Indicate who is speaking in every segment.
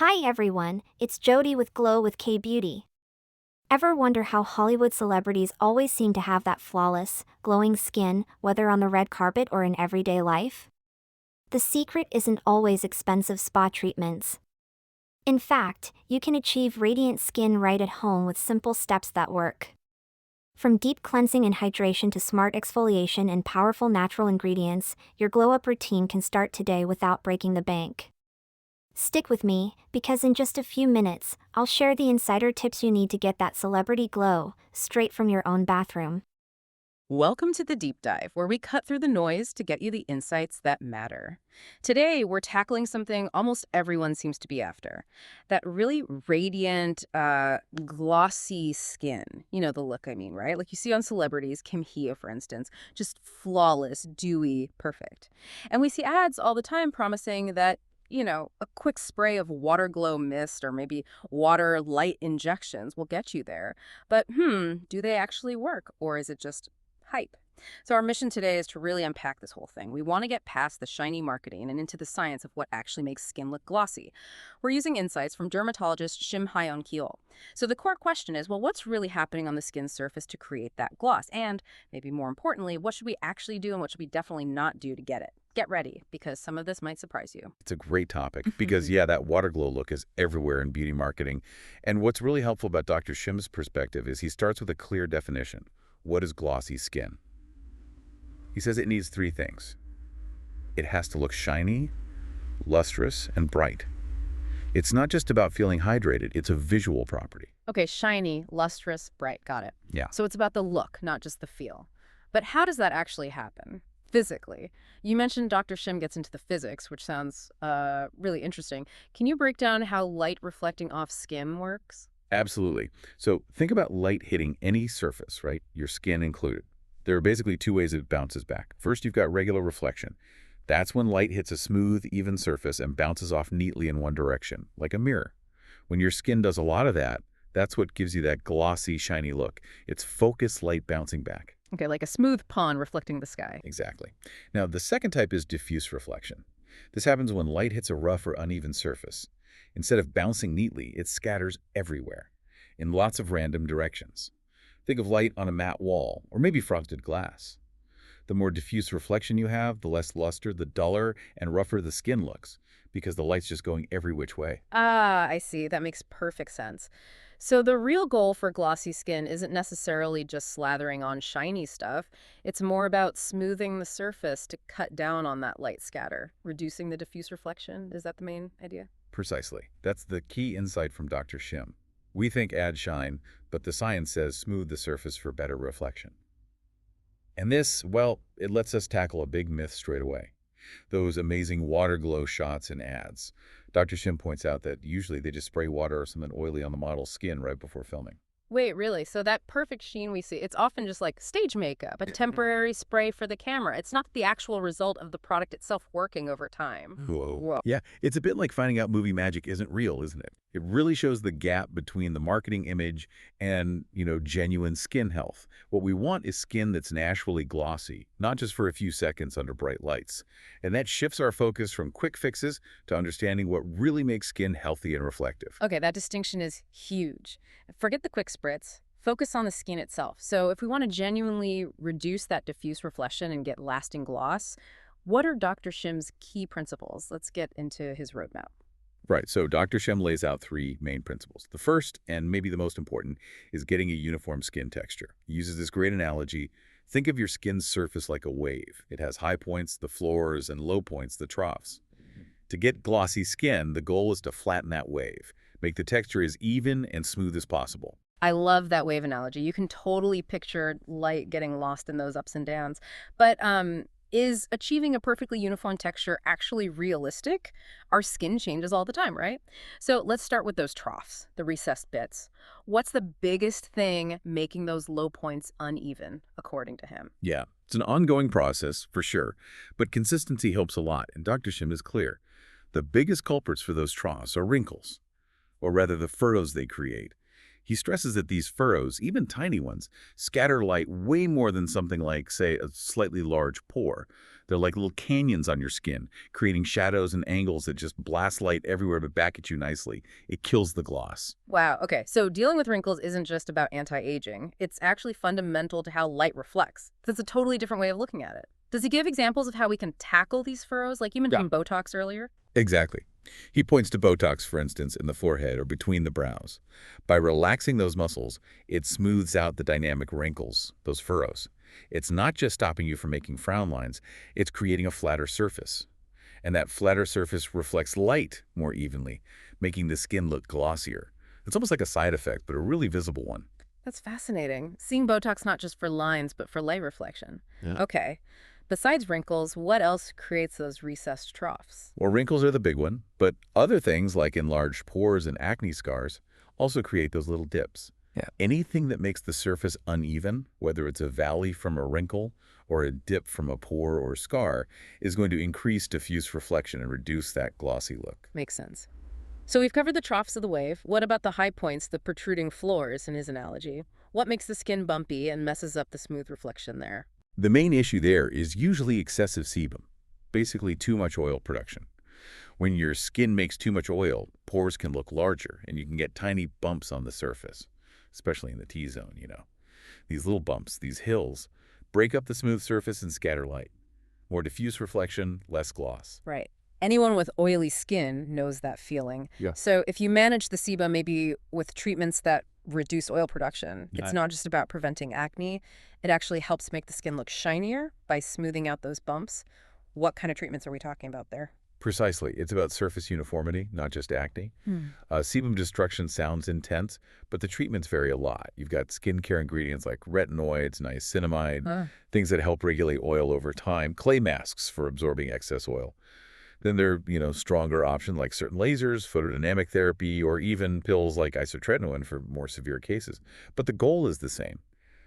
Speaker 1: Hi everyone, it's Jody with Glow with K Beauty. Ever wonder how Hollywood celebrities always seem to have that flawless, glowing skin, whether on the red carpet or in everyday life? The secret isn't always expensive spa treatments. In fact, you can achieve radiant skin right at home with simple steps that work. From deep cleansing and hydration to smart exfoliation and powerful natural ingredients, your glow-up routine can start today without breaking the bank. Stick with me, because in just a few minutes, I'll share the insider tips you need to get that celebrity glow, straight from your own bathroom.
Speaker 2: Welcome to the deep dive, where we cut through the noise to get you the insights that matter. Today, we're tackling something almost everyone seems to be after. That really radiant, glossy skin. You know the look I mean, right? Like you see on celebrities, Kim Hia, for instance, just flawless, dewy, perfect. And we see ads all the time promising that a quick spray of water glow mist or maybe water light injections will get you there. But do they actually work, or is it just hype? So our mission today is to really unpack this whole thing. We want to get past the shiny marketing and into the science of what actually makes skin look glossy. We're using insights from dermatologist Shim Hyeon Kyo. So the core question is, well, what's really happening on the skin surface to create that gloss? And maybe more importantly, what should we actually do and what should we definitely not do to get it? Get ready, because some of this might surprise you.
Speaker 3: It's a great topic because, yeah, that water glow look is everywhere in beauty marketing. And what's really helpful about Dr. Shim's perspective is he starts with a clear definition. What is glossy skin? He says it needs three things. It has to look shiny, lustrous, and bright. It's not just about feeling hydrated, it's a visual property.
Speaker 2: Okay, shiny, lustrous, bright. Got it.
Speaker 3: Yeah.
Speaker 2: So it's about the look, not just the feel. But how does that actually happen? Physically. You mentioned Dr. Shim gets into the physics, which sounds really interesting. Can you break down how light reflecting off skin works?
Speaker 3: Absolutely. So think about light hitting any surface, right? Your skin included. There are basically two ways it bounces back. First, you've got regular reflection. That's when light hits a smooth, even surface and bounces off neatly in one direction, like a mirror. When your skin does a lot of that, that's what gives you that glossy, shiny look. It's focused light bouncing back.
Speaker 2: Okay, like a smooth pond reflecting the sky.
Speaker 3: Exactly. Now, the second type is diffuse reflection. This happens when light hits a rough or uneven surface. Instead of bouncing neatly, it scatters everywhere, in lots of random directions. Think of light on a matte wall, or maybe frosted glass. The more diffuse reflection you have, the less luster, the duller and rougher the skin looks, because the light's just going every which way.
Speaker 2: Ah, I see. That makes perfect sense. So the real goal for glossy skin isn't necessarily just slathering on shiny stuff. It's more about smoothing the surface to cut down on that light scatter, reducing the diffuse reflection. Is that the main idea?
Speaker 3: Precisely. That's the key insight from Dr. Shim. We think add shine, but the science says smooth the surface for better reflection. And this, well, it lets us tackle a big myth straight away. Those amazing water glow shots in ads. Dr. Shim points out that usually they just spray water or something oily on the model's skin right before filming.
Speaker 2: Wait, really? So that perfect sheen we see, it's often just like stage makeup, a temporary spray for the camera. It's not the actual result of the product itself working over time.
Speaker 3: Whoa.
Speaker 2: Whoa.
Speaker 3: Yeah, it's a bit like finding out movie magic isn't real, isn't it? It really shows the gap between the marketing image and, genuine skin health. What we want is skin that's naturally glossy, not just for a few seconds under bright lights. And that shifts our focus from quick fixes to understanding what really makes skin healthy and reflective.
Speaker 2: Okay, that distinction is huge. Forget the quick spritz. Focus on the skin itself. So if we want to genuinely reduce that diffuse reflection and get lasting gloss, what are Dr. Shim's key principles? Let's get into his roadmap.
Speaker 3: Right, so Dr. Shem lays out three main principles. The first, and maybe the most important, is getting a uniform skin texture. He uses this great analogy. Think of your skin's surface like a wave. It has high points, the floors, and low points, the troughs. To get glossy skin, the goal is to flatten that wave. Make the texture as even and smooth as possible.
Speaker 2: I love that wave analogy. You can totally picture light getting lost in those ups and downs. But is achieving a perfectly uniform texture actually realistic? Our skin changes all the time, right? So let's start with those troughs, the recessed bits. What's the biggest thing making those low points uneven, according to him?
Speaker 3: Yeah, it's an ongoing process, for sure, but consistency helps a lot, and Dr. Shim is clear. The biggest culprits for those troughs are wrinkles, or rather the furrows they create. He stresses that these furrows, even tiny ones, scatter light way more than something like, say, a slightly large pore. They're like little canyons on your skin, creating shadows and angles that just blast light everywhere but back at you nicely. It kills the gloss.
Speaker 2: Wow, okay. So dealing with wrinkles isn't just about anti-aging. It's actually fundamental to how light reflects. That's a totally different way of looking at it. Does he give examples of how we can tackle these furrows? Like you mentioned Botox earlier?
Speaker 3: Exactly. He points to Botox, for instance, in the forehead or between the brows. By relaxing those muscles, it smooths out the dynamic wrinkles, those furrows. It's not just stopping you from making frown lines, it's creating a flatter surface. And that flatter surface reflects light more evenly, making the skin look glossier. It's almost like a side effect, but a really visible one.
Speaker 2: That's fascinating. Seeing Botox not just for lines, but for light reflection.
Speaker 3: Yeah.
Speaker 2: Okay. Besides wrinkles, what else creates those recessed troughs?
Speaker 3: Well, wrinkles are the big one, but other things like enlarged pores and acne scars also create those little dips.
Speaker 4: Yeah.
Speaker 3: Anything that makes the surface uneven, whether it's a valley from a wrinkle or a dip from a pore or scar, is going to increase diffuse reflection and reduce that glossy look.
Speaker 2: Makes sense. So we've covered the troughs of the wave. What about the high points, the protruding floors in his analogy? What makes the skin bumpy and messes up the smooth reflection there?
Speaker 3: The main issue there is usually excessive sebum, basically too much oil production. When your skin makes too much oil, pores can look larger and you can get tiny bumps on the surface, especially in the T-zone, you know. These little bumps, these hills, break up the smooth surface and scatter light. More diffuse reflection, less gloss.
Speaker 2: Right. Anyone with oily skin knows that feeling.
Speaker 3: Yeah.
Speaker 2: So if you manage the sebum maybe with treatments that reduce oil production, it's
Speaker 3: Right.
Speaker 2: not just about preventing acne. It actually helps make the skin look shinier by smoothing out those bumps. What kind of treatments are we talking about there?
Speaker 3: Precisely. It's about surface uniformity, not just acne. Sebum destruction sounds intense, but the treatments vary a lot. You've got skincare ingredients like retinoids, niacinamide, things that help regulate oil over time, clay masks for absorbing excess oil. Then there are, stronger options like certain lasers, photodynamic therapy, or even pills like isotretinoin for more severe cases. But the goal is the same.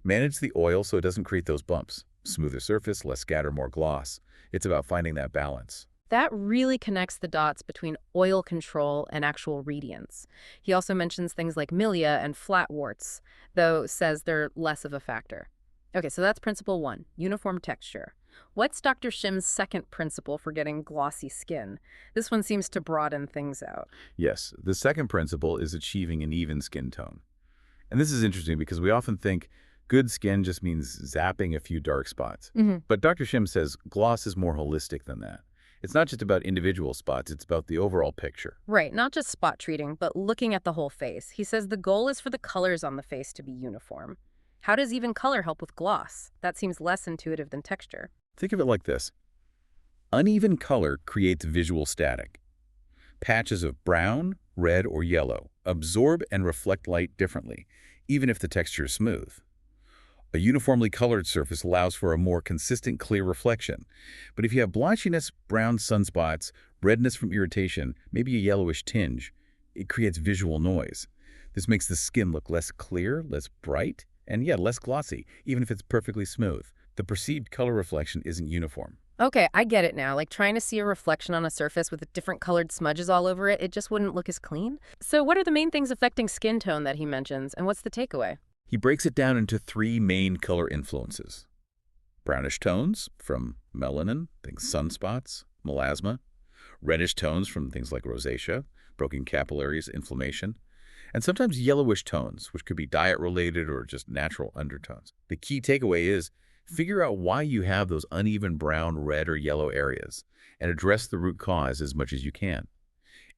Speaker 3: Manage the oil so it doesn't create those bumps. Smoother surface, less scatter, more gloss. It's about finding that balance.
Speaker 2: That really connects the dots between oil control and actual radiance. He also mentions things like milia and flat warts, though says they're less of a factor. Okay, so that's principle 1, uniform texture. What's Dr. Shim's second principle for getting glossy skin? This one seems to broaden things out.
Speaker 3: Yes, the second principle is achieving an even skin tone. And this is interesting because we often think good skin just means zapping a few dark spots. But Dr. Shim says gloss is more holistic than that. It's not just about individual spots, it's about the overall picture.
Speaker 2: Right, not just spot treating, but looking at the whole face. He says the goal is for the colors on the face to be uniform. How does even color help with gloss? That seems less intuitive than texture.
Speaker 3: Think of it like this. Uneven color creates visual static. Patches of brown, red, or yellow absorb and reflect light differently, even if the texture is smooth. A uniformly colored surface allows for a more consistent, clear reflection. But if you have blotchiness, brown sunspots, redness from irritation, maybe a yellowish tinge, it creates visual noise. This makes the skin look less clear, less bright, and less glossy, even if it's perfectly smooth. The perceived color reflection isn't uniform.
Speaker 2: Okay, I get it now. Like trying to see a reflection on a surface with different colored smudges all over it, it just wouldn't look as clean. So what are the main things affecting skin tone that he mentions, and what's the takeaway?
Speaker 3: He breaks it down into 3 main color influences. Brownish tones from melanin, things sunspots, melasma. Reddish tones from things like rosacea, broken capillaries, inflammation. And sometimes yellowish tones, which could be diet-related or just natural undertones. The key takeaway is figure out why you have those uneven brown, red, or yellow areas and address the root cause as much as you can.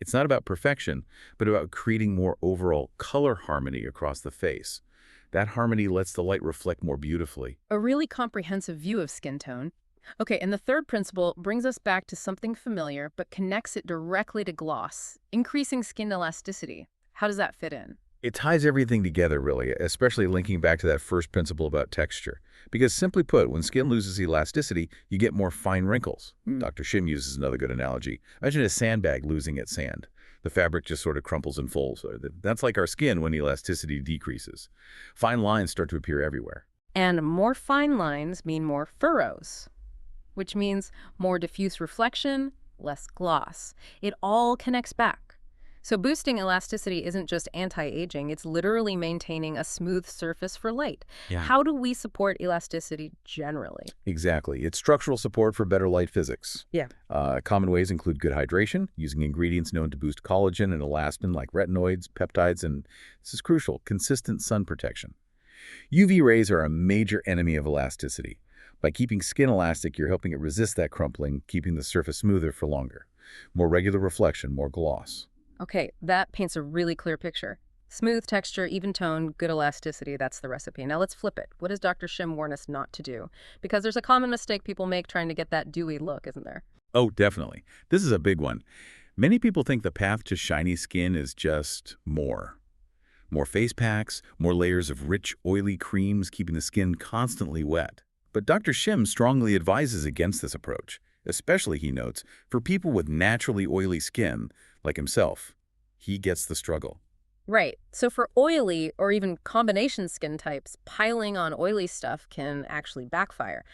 Speaker 3: It's not about perfection, but about creating more overall color harmony across the face. That harmony lets the light reflect more beautifully.
Speaker 2: A really comprehensive view of skin tone. Okay, and the third principle brings us back to something familiar, but connects it directly to gloss, increasing skin elasticity. How does that fit in?
Speaker 3: It ties everything together, really, especially linking back to that first principle about texture. Because simply put, when skin loses elasticity, you get more fine wrinkles. Dr. Shim uses another good analogy. Imagine a sandbag losing its sand. The fabric just sort of crumples and folds. That's like our skin when elasticity decreases. Fine lines start to appear everywhere.
Speaker 2: And more fine lines mean more furrows, which means more diffuse reflection, less gloss. It all connects back. So boosting elasticity isn't just anti-aging, it's literally maintaining a smooth surface for light.
Speaker 3: Yeah.
Speaker 2: How do we support elasticity generally?
Speaker 3: Exactly. It's structural support for better light physics.
Speaker 2: Yeah.
Speaker 3: Common ways include good hydration, using ingredients known to boost collagen and elastin like retinoids, peptides, and this is crucial, consistent sun protection. UV rays are a major enemy of elasticity. By keeping skin elastic, you're helping it resist that crumpling, keeping the surface smoother for longer. More regular reflection, more gloss.
Speaker 2: Okay, that paints a really clear picture. Smooth texture, even tone, good elasticity, that's the recipe. Now let's flip it. What does Dr. Shim warn us not to do? Because there's a common mistake people make trying to get that dewy look, isn't there?
Speaker 3: Oh, definitely. This is a big one. Many people think the path to shiny skin is just more. More face packs, more layers of rich, oily creams keeping the skin constantly wet. But Dr. Shim strongly advises against this approach, especially, he notes, for people with naturally oily skin, like himself. He gets the struggle.
Speaker 2: Right. So for oily or even combination skin types, piling on oily stuff can actually backfire.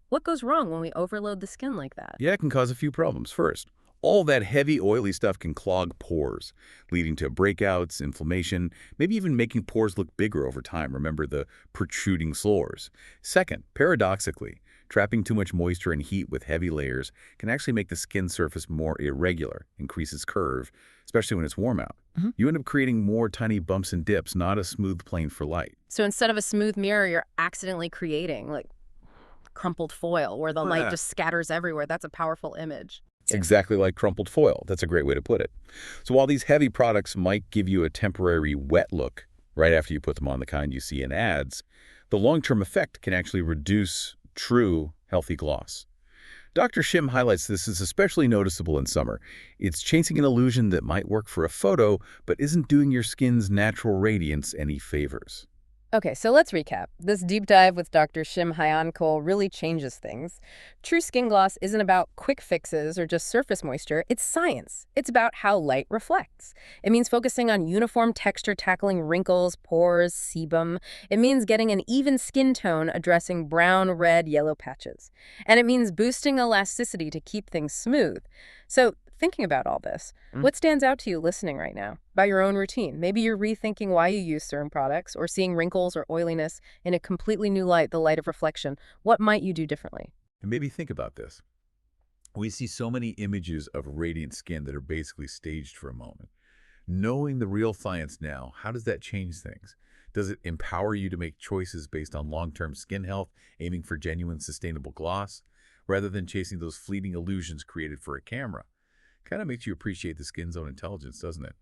Speaker 2: What goes wrong when we overload the skin like that?
Speaker 3: Yeah, it can cause a few problems. First, all that heavy, oily stuff can clog pores, leading to breakouts, inflammation, maybe even making pores look bigger over time. Remember the protruding sores. Second, paradoxically, trapping too much moisture and heat with heavy layers can actually make the skin surface more irregular, increase its curve, especially when it's warm out. You end up creating more tiny bumps and dips, not a smooth plane for light.
Speaker 2: So instead of a smooth mirror, you're accidentally creating like crumpled foil where the light just scatters everywhere. That's a powerful image.
Speaker 3: Exactly like crumpled foil. That's a great way to put it. So while these heavy products might give you a temporary wet look right after you put them on, the kind you see in ads, the long-term effect can actually reduce true healthy gloss. Dr. Shim highlights this is especially noticeable in summer. It's chasing an illusion that might work for a photo, but isn't doing your skin's natural radiance any favors.
Speaker 2: Okay, so let's recap. This deep dive with Dr. Shim Hyankol really changes things. True skin gloss isn't about quick fixes or just surface moisture. It's science. It's about how light reflects. It means focusing on uniform texture, tackling wrinkles, pores, sebum. It means getting an even skin tone, addressing brown, red, yellow patches. And it means boosting elasticity to keep things smooth. So thinking about all this, what stands out to you listening right now about your own routine? Maybe you're rethinking why you use certain products or seeing wrinkles or oiliness in a completely new light, the light of reflection. What might you do differently?
Speaker 3: And maybe think about this. We see so many images of radiant skin that are basically staged for a moment. Knowing the real science now, how does that change things? Does it empower you to make choices based on long-term skin health, aiming for genuine sustainable gloss, rather than chasing those fleeting illusions created for a camera? Kind of makes you appreciate the skin's own intelligence, doesn't it?